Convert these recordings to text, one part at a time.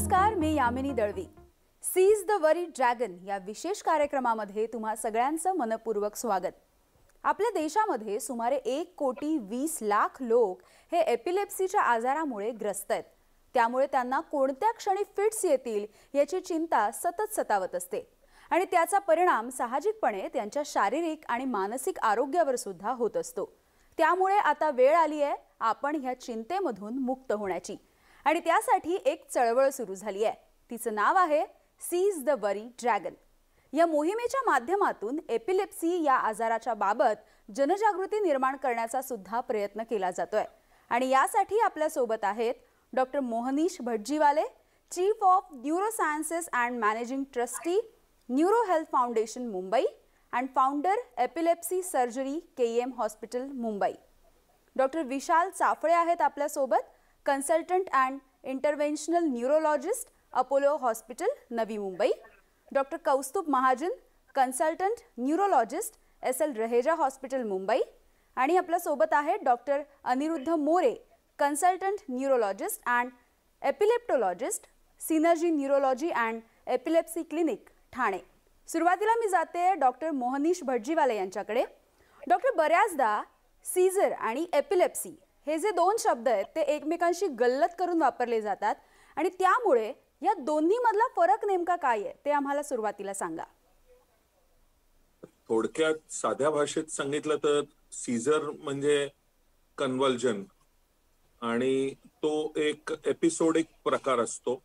नमस्कार, मी Yamini Dalvi. Seize the worry dragon या विशेष कार्यक्रमामध्ये तुम्हा सगळ्यांचं मनपूर्वक स्वागत. आपल्या देशामध्ये सुमारे 1,20,00,000 लोक हे एपिलेप्सीच्या आजारामुळे ग्रस्त आहेत. त्यामुळे त्यांना कोणत्या क्षणी फिट्स येतील याची चिंता सतत सतावत असते आणि त्याचा परिणाम साहजिकपणे त्यांच्या शारीरिक आणि मानसिक आरोग्यावर सुद्धा होत असतो. त्यामुळे आता वेळ आली आहे आपण ह्या चिंतेमधून मुक्त होण्याची आणि त्यासाठी एक चळवळ सुरू झाली आहे. तिचं नाव आहे सीज द वरी ड्रॅगन. या मोहिमेच्या माध्यमातून एपिलेप्सी या आजाराच्या बाबत जनजागृती निर्माण करण्याचा सुद्धा प्रयत्न केला जातोय आणि यासाठी आपल्या सोबत आहेत doctor Mohnish Bhatjiwale, chief of neurosciences and managing trustee, neuro health foundation Mumbai and founder epilepsy surgery KEM hospital Mumbai. Doctor Vishal Chafale आहेत आपल्या सोबत, consultant and interventional neurologist, Apollo hospital Navi Mumbai. Doctor Kaustubh Mahajan, consultant neurologist, SL Raheja hospital Mumbai. आणि आपल्या सोबत आहेत doctor Aniruddha More, consultant neurologist and epileptologist, synergy neurology and epilepsy clinic Thane. सुरुवातीला मी जाते डॉक्टर मोहनीश भटजीवाले यांच्याकडे. डॉक्टर, बऱ्याचदा सीझर आणि एपिलेप्सी हे जे दोन शब्द आहेत ते एकमेकांशी गल्लत करून वापरले जातात आणि त्यामुळे या दोन्ही मधला फरक नेमका काय आहे ते आम्हाला सुरुवातीला सांगा. थोडक्यात साध्या भाषेत सांगितलं तर सीझर म्हणजे कन्व्हल्जन आणि तो एक एपिसोडिक प्रकार असतो.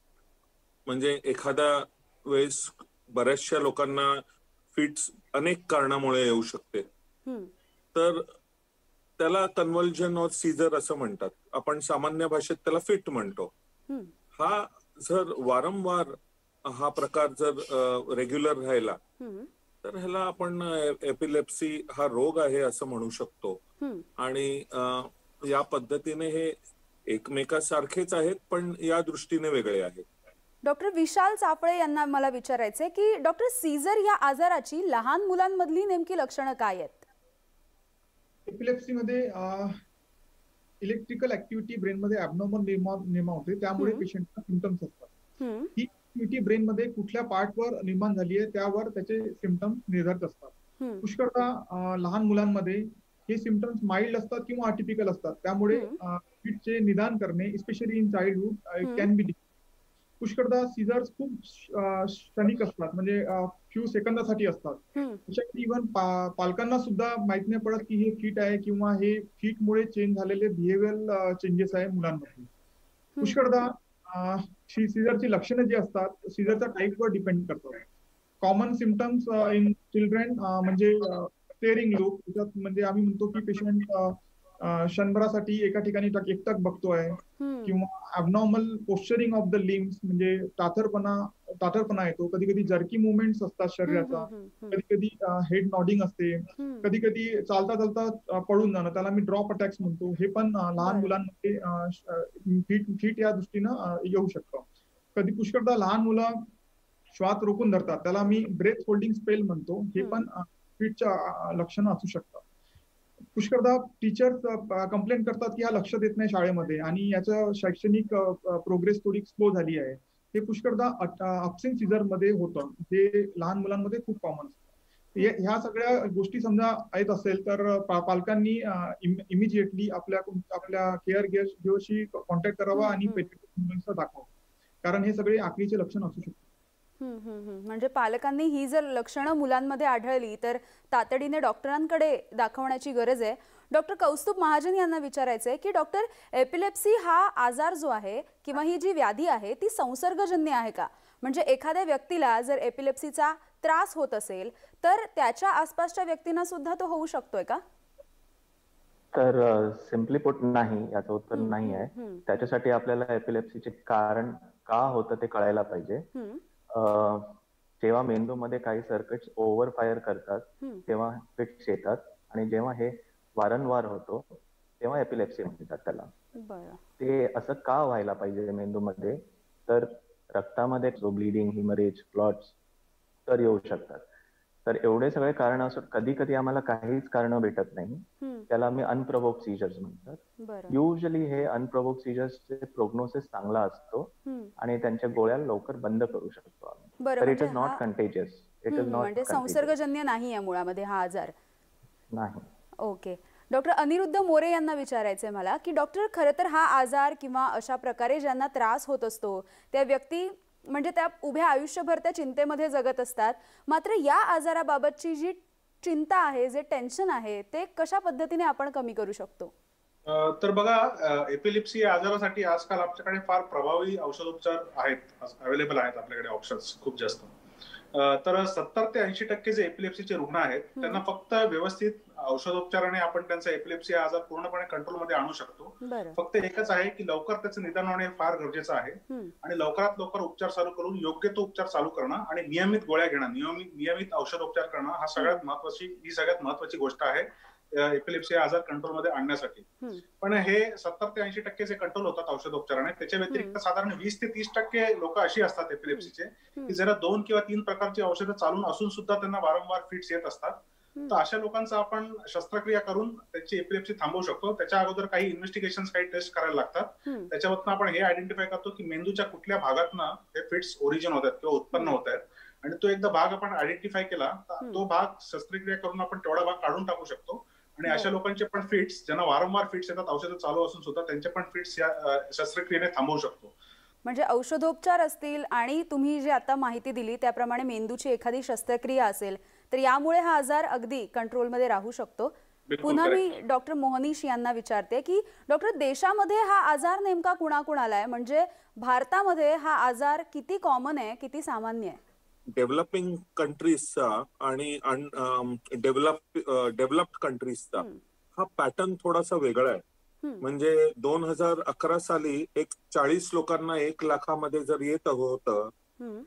म्हणजे एखाद्या वेळेस बऱ्याचशा लोकांना फिट्स अनेक कारणामुळे येऊ शकते, तर त्याला कन्व्हल्जन ऑर सीझर असं म्हणतात. आपण सामान्य भाषेत त्याला फिट म्हणतो. हा जर वारंवार हा प्रकार जर रेग्युलर राहिला तर ह्याला आपण एपिलेप्सी हा रोग आहे असं म्हणू शकतो. आणि या पद्धतीने हे एकमेकासारखेच आहेत पण या दृष्टीने वेगळे आहेत. डॉक्टर विशाल चाफळे यांना मला विचारायचंय की डॉक्टर सीझर या आजाराची लहान मुलांमधली नेमकी लक्षणं काय आहेत? एपिलेप्सी मध्ये इलेक्ट्रिकल ऍक्टिव्हिटी ब्रेन मध्ये ऍबनॉर्मल निर्माण होते, त्यामुळे पेशंटला सिम्पटम्स असतात. ही ऍक्टिव्हिटी ब्रेन मध्ये कुठल्या पार्टवर निर्माण झाली आहे त्यावर त्याचे सिम्पटम्स निर्धारित असतात. पुष्कळदा लहान मुलांमध्ये हे सिम्पटम्स माइल्ड असतात किंवा अटिपिकल असतात, त्यामुळे फिटचे निदान करणे specially in childhood can be. पुष्कळदा सीझर्स खूप क्षणिक असतात, म्हणजे फ्यू सेकंदासाठी असतात. इव्हन पालकांना सुद्धा माहित नाही पडत की हे फिट आहे किंवा हे फिटमुळे चेंज झालेले बिहेवियरल चेंजेस आहे मुलांमध्ये. पुष्कळदा सीझरची लक्षणं जी असतात सीझरच्या टाईपवर डिपेंड करतात. कॉमन सिम्पटम्स इन चिल्ड्रन म्हणजे स्टेअरिंग लुक, त्याच्यात म्हणजे आम्ही म्हणतो की पेशंट क्षणभरासाठी एका ठिकाणी एकटक बघतोय, किंवा abnormal posturing of the limbs म्हणजे ताठरपणा येतो. कधी कधी जर्की मुवमेंट्स असतात शरीराचा, कधी कधी हेड नॉडिंग असते, कधी कधी चालता चालता पळून जाणं, त्याला मी ड्रॉप अटॅक्स म्हणतो. हे पण लहान मुलांमध्ये फिट या दृष्टीनं येऊ शकतं. कधी पुष्कळदा लहान मुलं श्वास रोखून धरतात, त्याला मी ब्रेथ होल्डिंग स्पेल म्हणतो. हे पण फिटच्या लक्षणं असू शकतात. पुष्कळदा टीचर्स कंप्लेंट करतात की हा लक्ष देत नाही शाळेमध्ये आणि याचं शैक्षणिक प्रोग्रेस थोडी स्लो झाली आहे. हे पुष्कळदा अपसिंग सीझर मध्ये होतं, जे लहान मुलांमध्ये खूप कॉमन असतं. ह्या सगळ्या गोष्टी समजा येत असेल तर पालकांनी इमिजिएटली आपल्या केअर गिव्हरशी कॉन्टॅक्ट करावा आणि दाखवावं, कारण हे सगळे आखरीचे लक्षण असू शकतात. म्हणजे पालकांनी ही जर लक्षणं मुलांमध्ये आढळली तर तातडीने डॉक्टरांकडे दाखवण्याची गरज आहे. डॉक्टर कौस्तुभ महाजन यांना विचारायचंय की डॉक्टर, एपिलेप्सी हा आजार जो आहे किंवा ही जी व्याधी आहे ती संसर्गजन्य आहे का? म्हणजे एखाद्या व्यक्तीला जर एपिलेप्सीचा त्रास होत असेल तर त्याच्या आसपासच्या व्यक्तींना सुद्धा तो होऊ शकतोय का? तर सिम्पली पुट नाही, याचं उत्तर नाही आहे. त्याच्यासाठी आपल्याला एपिलेप्सीचे कारण का होतं ते कळायला पाहिजे. जेव्हा मेंदूमध्ये काही सर्किट्स ओव्हर फायर करतात तेव्हा फिट्स येतात आणि जेव्हा हे वारंवार होतो तेव्हा एपिलेप्सी म्हणतात त्याला. ते असं का व्हायला पाहिजे मेंदूमध्ये? तर रक्तामध्ये जो ब्लिडिंग, हिमरेज, क्लॉट्स तर येऊ शकतात. तर एवढे सगळे कारण असून कधी कधी आम्हाला काहीच कारण भेटत नाही, त्याला आम्ही अनप्रोवोक्ड सीजर्स म्हणतात. युजली हे अनप्रोवोक्ड सीजर्सचे प्रोग्नोसिस चांगला असतो आणि त्यांच्या गोळ्या लवकर बंद करू शकतो आम्ही. तर इट इज नॉट कंटेजियस. म्हणजे संसर्गजन्य नाही आहे मुळामध्ये हा आजार. नाही. ओके. डॉक्टर अनिरुद्ध मोरे यांना विचारायचंय मला की डॉक्टर, खरं तर हा आजार किंवा अशा प्रकारे ज्यांना त्रास होत असतो त्या व्यक्ती म्हणजे त्या उभ्या आयुष्यभर त्या चिंतेमध्ये जगत असतात, मात्र या आजाराबाबतची जी चिंता आहे, जे टेन्शन आहे, ते कशा पद्धतीने आपण कमी करू शकतो? तर बघा, एपिलिप्सी या आजारासाठी आजकाल आपल्याकडे फार प्रभावी औषधोपचार आहेत, अवेलेबल आहेत आपल्याकडे ऑप्शन्स खूप जास्त. तर 70 ते 80% जे एपिलेप्सीचे रुग्ण आहेत त्यांना फक्त व्यवस्थित औषधोपचाराने आपण त्यांचा एपिलेप्सी हा आजार पूर्णपणे कंट्रोलमध्ये आणू शकतो. फक्त एकच आहे की लवकर त्याचं निदान होणे फार गरजेचं आहे आणि लवकरात लवकर उपचार चालू करून योग्य तो उपचार चालू करणं आणि नियमित गोळ्या घेणं, नियमित औषधोपचार करणं ही सगळ्यात महत्वाची गोष्ट आहे एपिलेप्सी हा आजार कंट्रोलमध्ये आणण्यासाठी. पण हे 70 ते 80% जे कंट्रोल होतात औषधोपचाराने, त्याच्या व्यतिरिक्त साधारण 20 ते 30% लोक अशी असतात एपिलेप्सीचे की जरा 2 किंवा 3 प्रकारची औषधं चालून असून सुद्धा त्यांना वारंवार फिट्स येत असतात. तर अशा लोकांचा आपण शस्त्रक्रिया करून त्यांची एपिलेप्सी थांबवू शकतो. त्याच्या अगोदर काही इन्व्हेस्टिगेशन, काही टेस्ट करायला लागतात. त्याच्यावरनं आपण हे आयडेंटिफाय करतो की मेंदूच्या कुठल्या भागातनं हे फिट्स ओरिजिन होत आहेत किंवा उत्पन्न होत आहेत. आणि तो एकदा भाग आपण आयडेंटिफाय केला तर तो भाग शस्त्रक्रिया करून आपण तेवढा भाग काढून टाकू शकतो. आणि अशा लोकांचे पण फिट्स, ज्यांना वारंवार फिट्स येतात औषधं चालू असून सुद्धा, त्यांचे पण फिट्स या शस्त्रक्रियेने थांबवू शकतो. म्हणजे औषधोपचार असतील आणि तुम्ही जे आता माहिती दिली त्याप्रमाणे मेंदूची एखादी शस्त्रक्रिया असेल तर यामुळे हा आजार अगदी कंट्रोलमध्ये राहू शकतो. पुन्हा मी डॉक्टर मोहनीश यांना विचारते की डॉक्टर, देशामध्ये हा आजार नेमका कुणाकुणाला आहे? म्हणजे भारतामध्ये हा आजार किती कॉमन आहे, किती सामान्य आहे? डेव्हलपिंग कंट्रीजचा आणि डेव्हलप्ड कंट्रीजचा हा पॅटर्न थोडासा वेगळा आहे. म्हणजे 2011 साली 40 लोकांना 1 लाखामध्ये जर येत होतं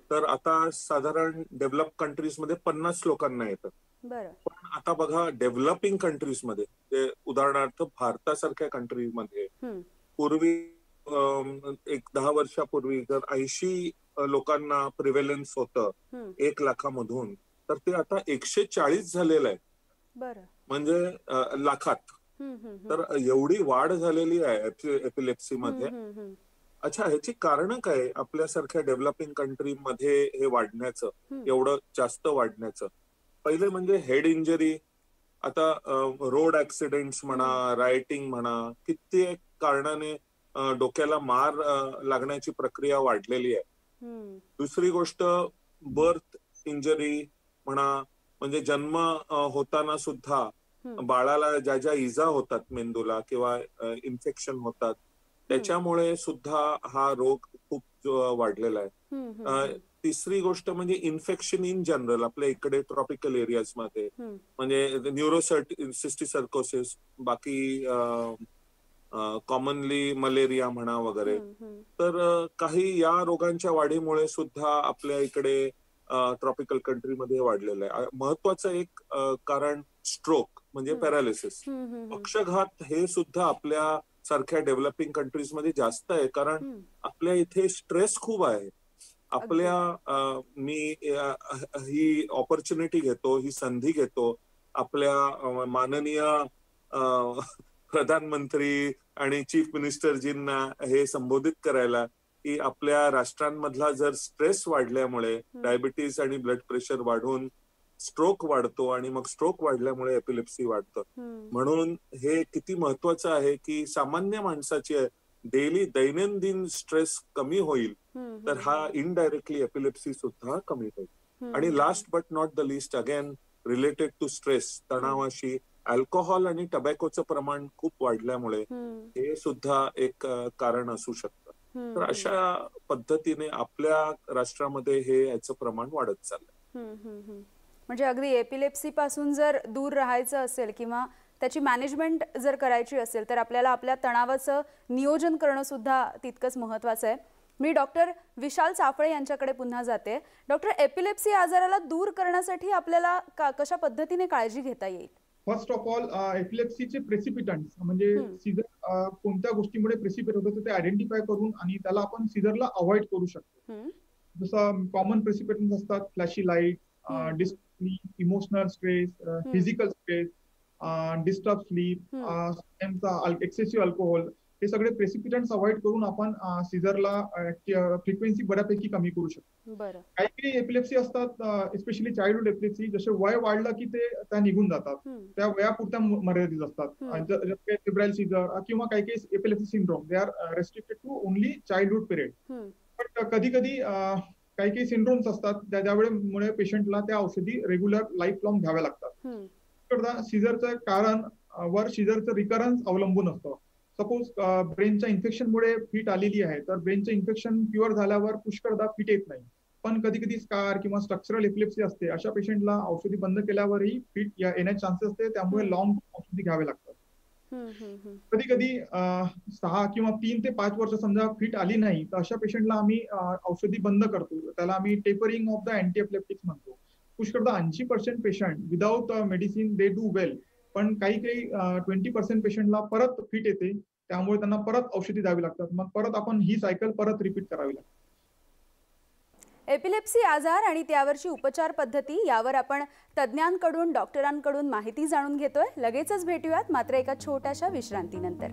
तर आता साधारण डेव्हलप कंट्रीज मध्ये 50 लोकांना येतं. पण आता बघा, डेव्हलपिंग कंट्रीज मध्ये, उदाहरणार्थ भारतासारख्या कंट्रीमध्ये पूर्वी एक 10 वर्षापूर्वी जर 80 लोकांना प्रिव्हेलन्स होतं 1 लाखामधून, तर ते आता 140 झालेलं आहे, म्हणजे लाखात. तर एवढी वाढ झालेली आहे एपिलेप्सी मध्ये. अच्छा, ह्याची कारण काय आपल्यासारख्या डेव्हलपिंग कंट्री मध्ये हे वाढण्याचं, एवढं जास्त वाढण्याचं? पहिले म्हणजे हेड इंजरी. आता रोड ऍक्सिडेंट्स म्हणा, रायटिंग म्हणा, कित्येक कारणाने डोक्याला मार लागण्याची प्रक्रिया वाढलेली आहे. दुसरी गोष्ट बर्थ इंजरी म्हणा, म्हणजे जन्म होताना सुद्धा बाळाला ज्या ज्या इजा होतात मेंदूला किंवा इन्फेक्शन होतात, त्याच्यामुळे सुद्धा हा रोग खूप वाढलेला आहे. तिसरी गोष्ट म्हणजे इन्फेक्शन इन जनरल आपल्या इकडे ट्रॉपिकल एरियाज मध्ये, म्हणजे न्यूरोसिस्टिक सर्कोसिस, बाकी कॉमनली मलेरिया म्हणा वगैरे. तर काही या रोगांच्या वाढीमुळे सुद्धा आपल्या इकडे ट्रॉपिकल कंट्रीमध्ये वाढलेलं आहे. महत्वाचं एक कारण स्ट्रोक म्हणजे पॅरालिसिस, पक्षघात, हे सुद्धा आपल्या सारख्या डेव्हलपिंग कंट्रीज मध्ये जास्त आहे. कारण आपल्या इथे स्ट्रेस खूप आहे. मी ही ऑपॉर्च्युनिटी घेतो, ही संधी घेतो आपल्या माननीय प्रधानमंत्री आणि चीफ मिनिस्टरजींना हे संबोधित करायला की आपल्या राष्ट्रांमधला जर स्ट्रेस वाढल्यामुळे डायबिटीज आणि ब्लड प्रेशर वाढून स्ट्रोक वाढतो आणि मग स्ट्रोक वाढल्यामुळे एपिलेप्सी वाढतं. म्हणून हे किती महत्वाचं आहे की सामान्य माणसाची डेली दैनंदिन स्ट्रेस कमी होईल तर हा इनडायरेक्टली एपिलेप्सी सुद्धा कमी होईल. आणि last but not the least, again related to stress, तणावाशी अल्कोहोल आणि टबॅकोचं प्रमाण खूप वाढल्यामुळे हे सुद्धा एक कारण असू शकतं. तर अशा पद्धतीने आपल्या राष्ट्रामध्ये हे याचं प्रमाण वाढत चाललंय. म्हणजे अगदी एपिलेप्सी पासून जर दूर राहायचं असेल किंवा त्याची मॅनेजमेंट जर करायची असेल तर आपल्याला आपल्या तणावाचं नियोजन करणं सुद्धा तितकंच महत्वाचं आहे. मी डॉक्टर विशाल चाफळे यांच्याकडे पुन्हा जाते. डॉक्टर, एपिलेप्सी आजाराला दूर करण्यासाठी आपल्याला कशा पद्धतीने काळजी घेता येईल? फर्स्ट ऑफ ऑल, एपिलेप्सीचे प्रेसिपिटंट्स म्हणजे सीझर कोणत्या गोष्टीमुळे प्रेसिपिट होतं ते आयडेंटिफाय करून आणि त्याला आपण सीझरला अवॉइड करू शकतो. जसं कॉमन प्रेसिपिटंट्स असतात flashy light, emotional stress, physical stress, disturb sleep, excessive alcohol, हे सगळे प्रेसिपिटंट्स अवॉइड करून आपण सीझरला फ्रिक्वेन्सी बऱ्यापैकी कमी करू शकतो. काही काही एपिलेप्सी असतात, एस्पेशली चाइल्डहुड एपिलेप्सी, जसे वय वाढलं की ते त्या निघून जातात, त्या वयापुरत्या मर्यादित असतात. फेब्राईल सीझर किंवा काही काही epilepsy syndrome, they are restricted to only childhood period. पण कधी कधी काही काही सिंड्रोम्स असतात ज्यामुळे पेशंटला त्या औषधी रेग्युलर लाईफ लॉंग घ्याव्या लागतात. सीझरचं कारण वर सीझरचं रिकरन्स अवलंबून असतं. सपोज ब्रेनच्या इन्फेक्शनमुळे फिट आलेली आहे, तर ब्रेनचं इन्फेक्शन क्युअर झाल्यावर पुष्कळदा फिट येत नाही. पण कधी कधी स्कार किंवा स्ट्रक्चरल एपिलेप्सी असते, अशा पेशंटला औषधी बंद केल्यावरही फिट येण्याचे चान्सेस असते, त्यामुळे लॉंग औषधी घ्यावे लागतात. कधी कधी 6 किंवा 3 ते 5 वर्ष समजा फिट आली नाही, तर अशा पेशंटला आम्ही औषधी बंद करतो. त्याला आम्ही tapering off the anti epileptics म्हणतो. पुष्कळदा 80% patient without medicine they do well, पण काही 20% पेशंटला परत फिट येते, त्यामुळे त्यांना परत औषधी द्यावी लागतात. मग परत आपण ही सायकल परत रिपीट करावी लागते. एपिलेप्सी आजार आणि त्यावरची उपचार पद्धती यावर आपण तज्ज्ञांकडून, डॉक्टरांकडून माहिती जाणून घेतोय. लगेचच भेटूयात मात्र एका छोट्याशा विश्रांतीनंतर.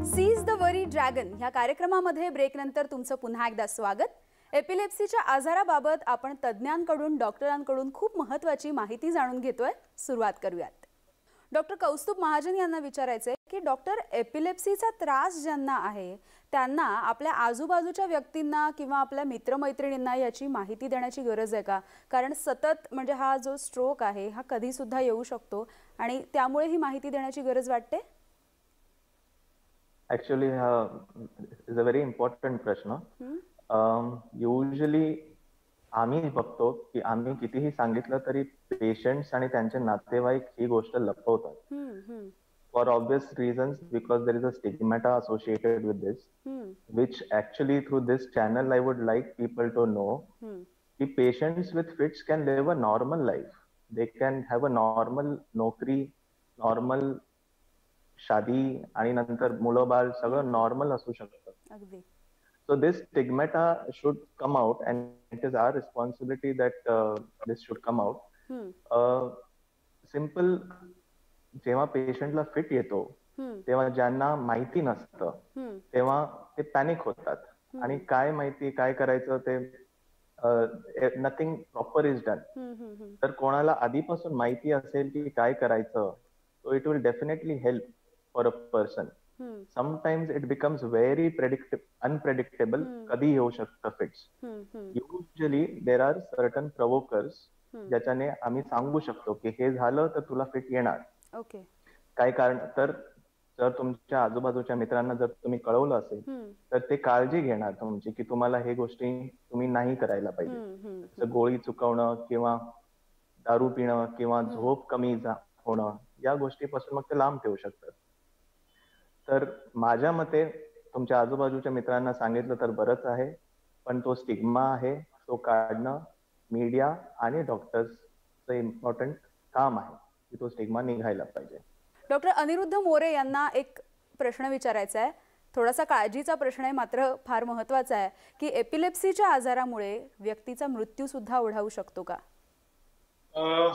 सीज द वरी ड्रॅगन ह्या कार्यक्रमामध्ये ब्रेकनंतर तुमचं पुन्हा एकदा स्वागत. एपिलेप्सीच्या आजाराबाबत आपण तज्ज्ञांकडून, डॉक्टरांकडून खूप महत्त्वाची माहिती जाणून घेतोय. सुरुवात करूयात. डॉक्टर कौस्तुभ महाजन यांना विचारायचंय की डॉक्टर, एपिलेप्सीचा त्रास ज्यांना आहे त्यांना आपल्या आजूबाजूच्या व्यक्तींना किंवा आपल्या मित्रमैत्रिणींना याची माहिती देण्याची गरज आहे का? कारण सतत म्हणजे हा जो स्ट्रोक आहे हा कधी सुद्धा येऊ शकतो आणि त्यामुळे ही माहिती देण्याची गरज वाटते. ऍक्च्युअली हा इज अ व्हेरी इम्पॉर्टंट प्रश्न. युजली आम्ही बघतो की आम्ही कितीही सांगितलं तरी पेशंट्स आणि त्यांचे नातेवाईक ही गोष्ट लपवतात. For obvious reasons, because there is a stigmata associated with this, which actually through this channel I would like people to know की patients with fits can live a normal life. They can have a normal नोकरी, normal शादी आणि नंतर मुलं बाळ सगळं normal असू शकतं. So this stigmata should come out, and it is our responsibility that this should come out. Simple, जेव्हा पेशंटला फिट येतो तेव्हा ज्यांना माहिती नसतं तेव्हा ते पॅनिक होतात आणि काय माहिती, काय करायचं ते नथिंग प्रॉपर इज डन. तर कोणाला आधीपासून माहिती असेल की काय करायचं, so it will definitely help for a person. Sometimes it becomes very unpredictable. कधी येऊ शकतं fits. Usually there are certain provokers ज्याच्याने आम्ही सांगू शकतो की हे झालं तर तुला फिट येणार. काय कारण, तर जर तुमच्या आजूबाजूच्या मित्रांना जर तुम्ही कळवलं असेल तर ते काळजी घेणार तुमची की तुम्हाला हे गोष्टी तुम्ही नाही करायला पाहिजे. गोळी चुकवणं किंवा दारू पिणं किंवा झोप कमी होणं, या गोष्टीपासून मग ते लांब ठेवू शकतात. तर माझ्या मते तुमच्या आजूबाजूच्या मित्रांना सांगितलं तर बरंच आहे, पण तो स्टिग्मा आहे तो काढणं मीडिया आणि डॉक्टर्सचं इम्पॉर्टंट काम आहे की तो स्टिग्मा निघायला पाहिजे. डॉक्टर अनिरुद्ध मोरे यांना एक प्रश्न विचारायचा आहे. थोडासा काळजीचा प्रश्न आहे मात्र फार महत्त्वाचा आहे की एपिलेप्सीच्या आजारामुळे व्यक्तीचा मृत्यू सुद्धा ओढावू शकतो का?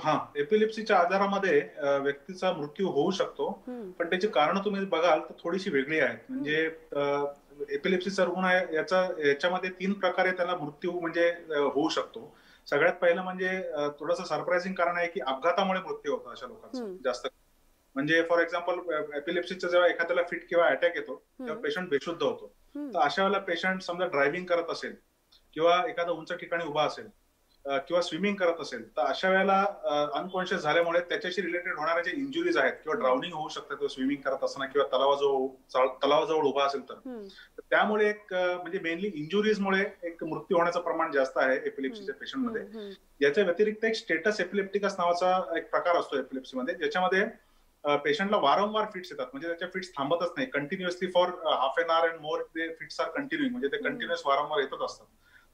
हा, एपिलेप्सीच्या आजारामध्ये व्यक्तीचा मृत्यू होऊ शकतो, पण त्याची कारण तुम्ही बघाल तर थोडीशी वेगळी आहेत. म्हणजे एपिलेप्सीचा रुग्ण आहे याच्यामध्ये 3 प्रकारे त्याला मृत्यू म्हणजे होऊ शकतो. सगळ्यात पहिलं म्हणजे थोडंसं सरप्राइझिंग कारण आहे की अपघातामुळे मृत्यू होतो अशा लोकांचा जास्त. म्हणजे फॉर एक्झाम्पल एपिलेप्सीचा जेव्हा एखाद्याला फिट किंवा अटॅक येतो तेव्हा पेशंट बेशुद्ध होतो. तर अशा वेळेला पेशंट समजा ड्रायव्हिंग करत असेल किंवा एखाद्या उंच ठिकाणी उभा असेल किंवा स्विमिंग करत असेल तर अशा वेळेला अनकॉन्शियस झाल्यामुळे त्याच्याशी रिलेटेड होणारे जे इंजुरीज आहेत किंवा ड्राउनिंग होऊ शकतात स्विमिंग करत असताना किंवा तलावाजवळ उभा असेल तर त्यामुळे एक म्हणजे मेनली इंजुरीजमुळे एक मृत्यू होण्याचं प्रमाण जास्त आहे एपिलेप्सीच्या पेशंटमध्ये. याच्या व्यतिरिक्त एक स्टेटस एपिलेप्टिकस नावाचा एक प्रकार असतो एपिलेप्सीमध्ये, ज्याच्यामध्ये पेशंटला वारंवार फिट्स येतात. म्हणजे त्याच्या फिट्स थांबतच नाही, continuously for half an hour and more ते फिट्स आर कंटिन्युइंग, म्हणजे ते कंटिन्युअस वारंवार येतच असतात.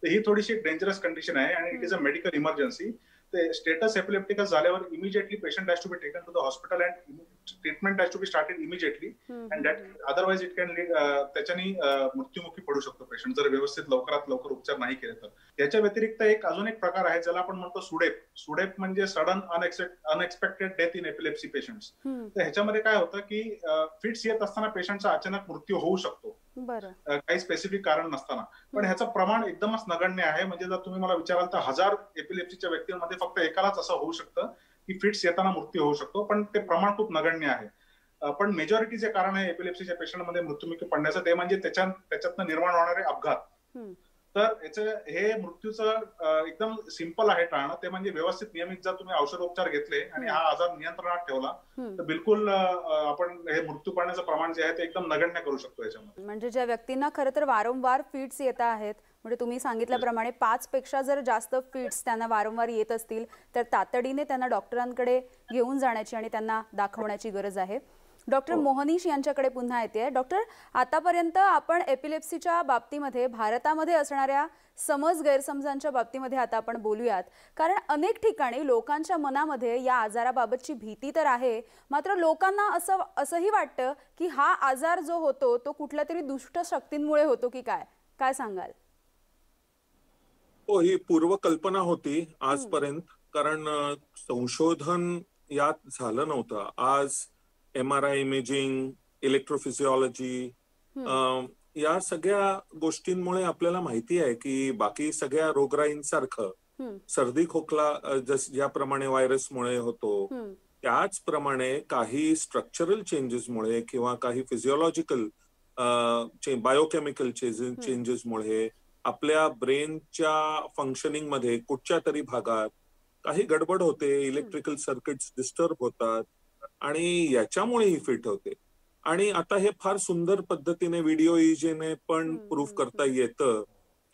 तर ही थोडीशी डेंजरस कंडिशन आहे आणि it is a medical emergency. ते स्टेटस एपिलेप्टिकस झाल्यावर immediately patient has to be taken to the hospital and treatment has to be started immediately and that otherwise it can lead, त्याच्यानी मृत्युमुखी पडू शकतो patient जर व्यवस्थित लवकरात लवकर उपचार नाही केले तर. याच्या व्यतिरिक्त अजून एक प्रकार आहे ज्याला आपण म्हणतो सुडेप. सुडेप म्हणजे sudden unexpected death in epilepsy patients. तर ह्याच्यामध्ये काय होतं की फिट्स येत असताना पेशंटचा अचानक मृत्यू होऊ शकतो काही स्पेसिफिक कारण नसताना. पण ह्याचं प्रमाण एकदमच नगण्य आहे. म्हणजे जर तुम्ही मला विचाराल तर 1000 एपिलेप्सीच्या व्यक्तींमध्ये फक्त एकालाच असं होऊ शकतं की फिट्स येताना मृत्यू होऊ शकतो, पण ते प्रमाण खूप नगण्य आहे. पण मेजॉरिटी जे कारण आहे एपिलेप्सीच्या पेशंटमध्ये मृत्युमुखी पडण्याचं ते म्हणजे त्याच्यातनं निर्माण होणारे अपघात. तर हे मृत्यूचं एकदम सिंपल आहे टाळणं. ते म्हणजे व्यवस्थित नियमित जर तुम्ही औषधोपचार घेतले आणि हा आजार नियंत्रणात ठेवला तर बिलकुल आपण हे मृत्यू पडण्याचं प्रमाण जे आहे ते एकदम नगण्य करू शकतो याच्यामध्ये. म्हणजे ज्या व्यक्तींना खरं तर वारंवार फिट्स येत आहेत, म्हणजे तुम्ही सांगितल्याप्रमाणे 5 पेक्षा जर जास्त फिट्स त्यांना वारंवार येत असतील तर तातडीने त्यांना डॉक्टरांकडे घेऊन जाण्याची आणि त्यांना दाखवण्याची गरज आहे. डॉक्टर मोहनीश यांच्याकडे पुन्हा येते. डॉक्टर, आतापर्यंत आपण एपिलेप्सीच्या बाबतीमध्ये भारतामध्ये असणाऱ्या समज गैरसमजांच्या बाबतीमध्ये आता आपण बोलूयात, कारण अनेक ठिकाणी लोकांच्या मनामध्ये या आजाराबाबतची भीती तर आहे, मात्र लोकांना असंही वाटतं की हा आजार जो होतो तो कुठल्या तरी दुष्ट शक्तींमुळे होतो की काय सांगाल? हो, ही पूर्वकल्पना होती आजपर्यंत, कारण संशोधन यात झालं नव्हतं. आज MRI इमेजिंग, इलेक्ट्रोफिजिओलॉजी या सगळ्या गोष्टींमुळे आपल्याला माहिती आहे की बाकी सगळ्या रोगराईंसारखं सर्दी खोकला ज्याप्रमाणे व्हायरसमुळे होतो त्याचप्रमाणे काही स्ट्रक्चरल चेंजेसमुळे किंवा काही फिजिओलॉजिकल बायोकेमिकल चेंजेसमुळे आपल्या ब्रेनच्या फंक्शनिंग मध्ये कुठच्या तरी भागात काही गडबड होते, इलेक्ट्रिकल सर्किट्स डिस्टर्ब होतात आणि याच्यामुळे ही फिट होते. आणि आता हे फार सुंदर पद्धतीने व्हिडिओ इमेजने पण प्रूफ करता येतं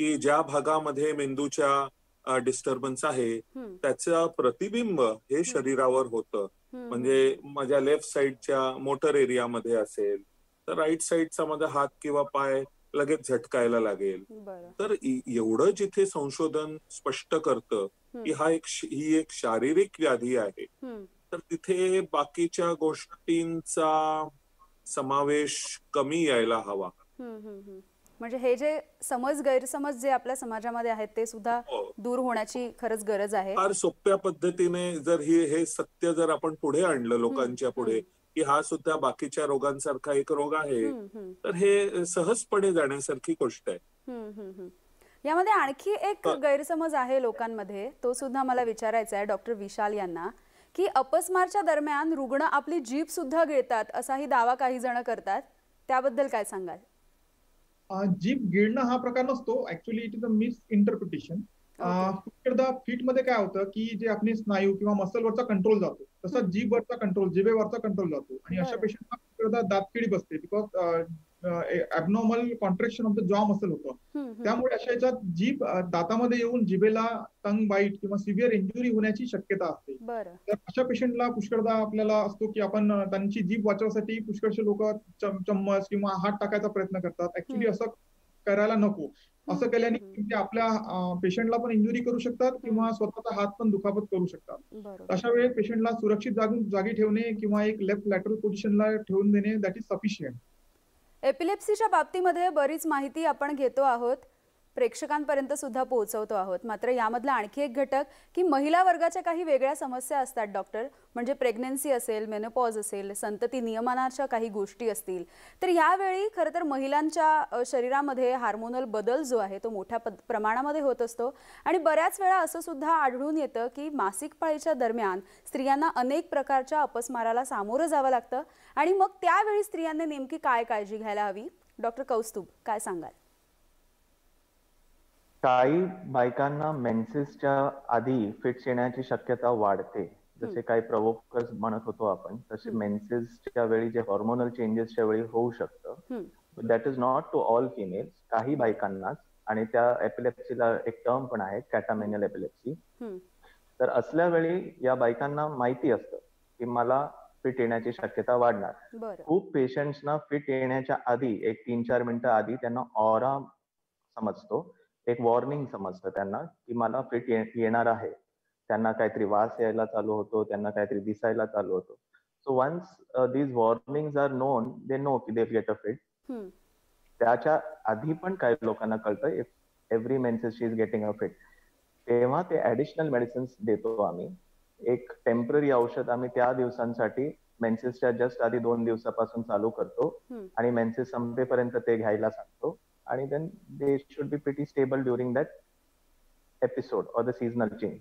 की ज्या भागामध्ये मेंदूच्या डिस्टर्बन्स आहे त्याचं प्रतिबिंब हे शरीरावर होतं. म्हणजे माझ्या लेफ्ट साइडच्या मोटर एरियामध्ये असेल तर राईट साइडचा माझा हात किंवा पाय लगेच झटकायला लागेल. तर एवढं जिथे संशोधन स्पष्ट करतं की ही एक शारीरिक व्याधी आहे, तर तिथे बाकीच्या गोष्टींचा समावेश कमी यायला हवा. म्हणजे हे जे समज गैरसमज जे आपल्या समाजामध्ये आहेत ते सुद्धा दूर होण्याची खरंच गरज आहे. फार सोप्या पद्धतीने जर हे सत्य जर आपण पुढे आणलं लोकांच्या पुढे की हा सुद्धा बाकीच्या रोगांसारखा एक रोग आहे, तर हे सहजपणे जाण्यासारखी गोष्ट आहे. यामध्ये आणखी एक गैरसमज आहे लोकांमध्ये, तो सुद्धा मला विचारायचा आहे डॉक्टर विशाल यांना, की अपस्मारच्या दरम्यान रुग्ण आपली जीभ सुद्धा गिळतात असाही दावा काही जण करतात. त्याबद्दल काय सांगाल? जीभ गिळणं हा प्रकार नसतो. Actually it is a miss interpretation. Feet मध्ये काय होतं की जे आपले स्नायू किंवा मसलवरचा कंट्रोल जातो तसा जीभवरचा कंट्रोल, जिभेवरचा कंट्रोल जातो आणि अशा पेशंटला दातकिडी बसते because abnormal contraction of the जॉ मसल होतं. त्यामुळे अशा याच्यात जीभ दातामध्ये येऊन जिभेला टंग बाईट किंवा सिव्हिअर इंजुरी होण्याची शक्यता असते. तर अशा पेशंटला पुष्कळदा आपल्याला असतो की आपण त्यांची जीभ वाचवण्यासाठी पुष्कळशे लोक चम्मच किंवा हात टाकायचा प्रयत्न करतात. ऍक्च्युली असं करायला नको. असं केल्याने ते आपल्या पेशंटला पण इंजुरी करू शकतात किंवा स्वतःचा हात पण दुखापत करू शकतात. अशा वेळी पेशंटला सुरक्षित जागी ठेवणे किंवा एक लेफ्ट लॅटरल पोझिशनला ठेवून देणे दॅट इज सफिशियंट. एपिलेप्सीच्या बाबतीमध्ये बरीच माहिती आपण घेतो आहोत, प्रेक्षकांपर्यंत सुद्धा पोहोचवतो आहोत, मात्र यामधला आणखी एक घटक की महिला वर्गाच्या काही वेगळ्या समस्या असतात डॉक्टर, म्हणजे प्रेग्नन्सी असेल, मेनोपॉज असेल, संतती नियमनाच्या काही गोष्टी असतील. तर यावेळी खरं तर महिलांच्या शरीरामध्ये हार्मोनल बदल जो आहे तो मोठ्या प्रमाणामध्ये होत असतो आणि बऱ्याच वेळा असं सुद्धा आढळून येतं की मासिक पाळीच्या दरम्यान स्त्रियांना अनेक प्रकारच्या अपस्माराला सामोरं जावं लागतं आणि मग त्यावेळी स्त्रियांनी नेमकी काय काळजी घ्यायला हवी? डॉक्टर कौस्तुभ, काय सांगाल? काही बायकांना मेन्सेसच्या आधी फिट्स येण्याची शक्यता वाढते. जसे काही प्रवोकर्स म्हणत होतो आपण, तसे मेन्सेसच्या वेळी जे हॉर्मोनल चेंजेसच्या वेळी होऊ शकतं. That is not to all females, काही बायकांनाच. आणि त्या एपिलेप्सीला एक टर्म पण आहे, कॅटामेनियल एपिलेप्सी. तर असल्या वेळी या बायकांना माहिती असतं की मला फिट येण्याची शक्यता वाढणार. खूप पेशंट्सना फिट येण्याच्या आधी एक 3-4 मिनिटं आधी त्यांना ऑरा समजतो एक वॉर्निंग समजतं त्यांना की मला फिट येणार आहे. त्यांना काहीतरी वास यायला चालू होतो, त्यांना काहीतरी दिसायला चालू होतो. So once these warnings are known, they know की दे गेट अ फिट. त्याच्या आधी पण काही लोकांना कळतं if every menses she is getting a fit. तेव्हा ते ऍडिशनल मेडिसिन्स देतो आम्ही. एक टेम्पररी औषध आम्ही त्या दिवसांसाठी मेन्सेसच्या जस्ट आधी 2 दिवसापासून चालू करतो आणि मेन्सेस संपेपर्यंत ते घ्यायला सांगतो. आणि then they should be pretty stable during that episode or the seasonal change.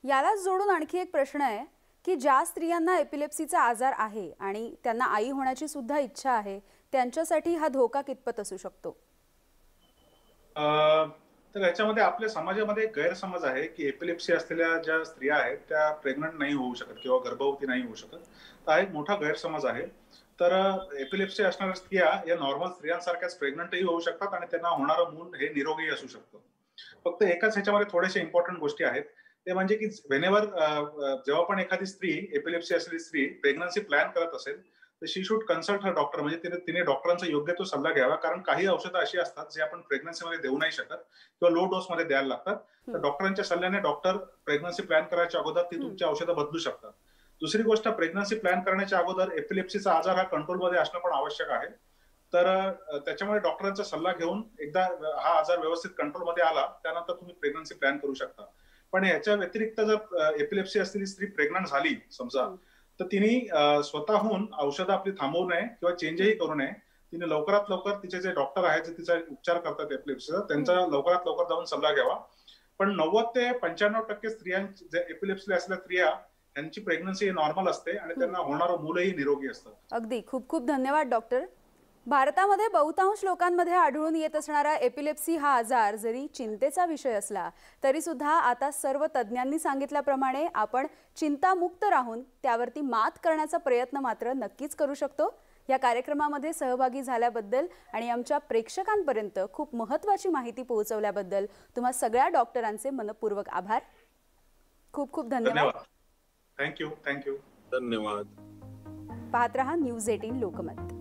यालाच जोडून आणखी एक प्रश्न आहे की ज्या स्त्रियांना एपिलेप्सीचा आजार आहे आणि त्यांना आई होण्याची सुद्धा इच्छा आहे, त्यांच्यासाठी हा धोका कितपत असू शकतो? तर याच्यामध्ये आपल्या समाजामध्ये एक गैरसमज आहे की एपिलेप्सी असलेल्या ज्या स्त्रिया आहेत त्या प्रेग्नंट नाही होऊ शकत किंवा गर्भवती नाही होऊ शकत. हा एक मोठा गैरसमज आहे. तर एपिलेप्सी असणाऱ्या स्त्रिया या नॉर्मल स्त्रियांसारख्याच प्रेग्नंटही होऊ शकतात आणि त्यांना होणारं मूल हे निरोगी असू शकतं. फक्त एकाच ह्याच्यामध्ये थोडेसे इम्पॉर्टंट गोष्टी आहेत. ते म्हणजे की व्हेनेवर जेव्हा पण एखादी स्त्री, एपिलेप्सी असलेली स्त्री प्रेग्नन्सी प्लॅन करत असेल तर शी शुड कन्सल्ट हर डॉक्टर. म्हणजे तिने डॉक्टरांचा योग्य तो सल्ला घ्यावा. कारण काही औषधं अशी असतात जे आपण प्रेग्नन्सीमध्ये देऊ नाही शकत किंवा लो डोस मध्ये द्यायला लागतात. तर डॉक्टरांच्या सल्ल्याने डॉक्टर प्रेग्नन्सी प्लॅन करायच्या अगोदर ती तुमची औषधं बदलू शकतात. दुसरी गोष्ट, प्रेग्नन्सी प्लॅन करण्याच्या अगोदर एपिलेप्सीचा आजार हा कंट्रोलमध्ये असणं पण आवश्यक आहे. तर त्याच्यामुळे डॉक्टरांचा सल्ला घेऊन एकदा हा आजार व्यवस्थित कंट्रोलमध्ये आला त्यानंतर तुम्ही प्रेग्नन्सी प्लॅन करू शकता. पण याच्या व्यतिरिक्त जर एपिलेप्सी असलेली स्त्री प्रेग्नंट झाली समजा, तर तिने स्वतःहून औषधं आपली थांबवू नये किंवा चेंजही करू नये. तिने लवकरात लवकर तिचे जे डॉक्टर आहेत जे तिचा उपचार करतात एपिलेप्सीचा, त्यांचा लवकरात लवकर जाऊन सल्ला घ्यावा. पण 90 ते 95% स्त्रियांची जे एपिलेप्सी असलेल्या स्त्रिया यांची प्रेग्नन्सी नॉर्मल असते आणि त्यांना होणारं मूलही निरोगी असतं. अगदी खूप खूप धन्यवाद डॉक्टर. भारतामध्ये बहुतांश लोकांमध्ये आढळून येत असणारा एपिलेप्सी हा आजार जरी चिंतेचा विषय असला तरी सुद्धा आता सर्व तज्ज्ञांनी सांगितल्याप्रमाणे आपण चिंतामुक्त राहून त्यावरती मात करण्याचा प्रयत्न मात्र नक्कीच करू शकतो. या कार्यक्रमामध्ये सहभागी झाल्याबद्दल आणि आमच्या प्रेक्षकांपर्यंत खूप महत्त्वाची माहिती पोहोचवल्याबद्दल तुम्हा सगळ्या डॉक्टरांचे मनपूर्वक आभार. खूप खूप धन्यवाद. थँक्यू. धन्यवाद. पाहत रहा न्यूज 18 लोकमत.